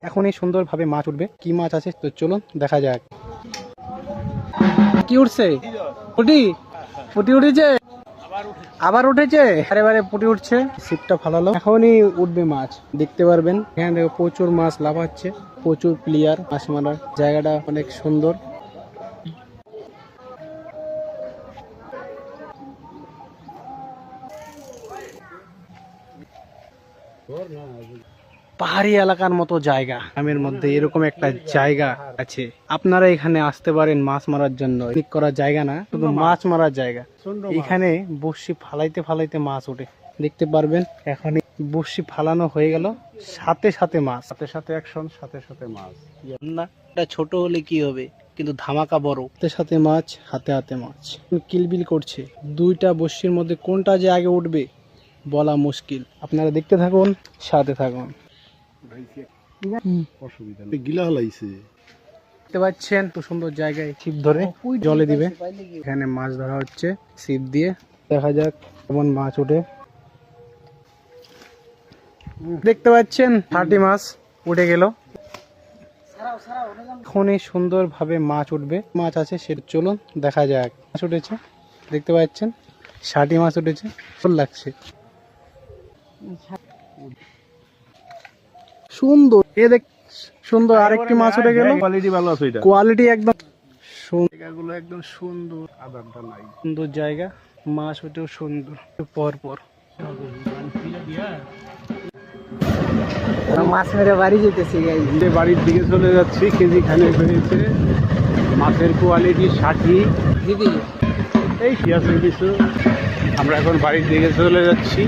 এখনই সুন্দরভাবে মাছ উঠবে। কি মাছ আছে তো চলুন দেখা যাক। কি উঠছে? পুঁটি? পুঁটি উঠেছে? আবার উঠেছে? বারে পুঁটি উঠছে। ছিপটা ফালালো, এখনই উঠবে মাছ, দেখতে পারবেন। এখানে দেখো প্রচুর মাছ লাফাচ্ছে, প্রচুর প্লেয়ার। মাছ মারার জায়গাটা অনেক সুন্দর। পাহাড়ি এলাকার মতো জায়গা, গ্রামের মধ্যে এরকম একটা জায়গা আছে। আপনারা এখানে আসতে পারেন মাছ মারার জন্য। পিকনিক করার জায়গা না, শুধু মাছ মারার জায়গা। এখানে বড়শি ফালাইতে ফালাইতে মাছ ওঠে, দেখতে পারবেন। এখন বড়শি ফালানো হয়ে গেল, সাথে সাথে মাছ, সাথে সাথে অ্যাকশন, সাথে সাথে মাছ। না এটা ছোট হলে কি হবে, কিন্তু ধামাকা বড়। সাথে সাথে মাছ, হাতে হাতে মাছ কিলবিল করছে। দুইটা বড়শির মধ্যে কোনটা যে আগে উঠবে বলা মুশকিল। আপনারা দেখতে থাকুন, সাথে থাকুন। গিলা হলাইছে, দেখতে পাচ্ছেন তো সুন্দর জায়গায় ছিপ ধরে জলে দিবে। এখানে মাছ ধরা হচ্ছে ছিপ দিয়ে। দেখা যাক কেমন মাছ ওঠে। দেখতে পাচ্ছেন 30 মাছ উঠে গেল। এখনই সুন্দর ভাবে মাছ উঠবে। মাছ আছে সেটা চলুন দেখা যাক। মাছ উঠেছে, দেখতে পাচ্ছেন 60 মাছ উঠেছে। ভালো লাগছে, সুন্দর। এ দেখ সুন্দর আরেকটি মাছ উঠে গেল। কোয়ালিটি ভালো আছে, এটা কোয়ালিটি একদম জায়গাগুলো একদম সুন্দর। আদারটা নাই, সুন্দর জায়গা, মাছ ওঠেও সুন্দর। পর পর মাছ মেরে বাড়ি যেতেছি, বাড়ির দিকে চলে যাচ্ছি। কেজি খানেক হয়েছে। মাছের কোয়ালিটি 60। দিদি এই কি আছে কিছু। আমরা এখন বাড়ির দিকে চলে যাচ্ছি।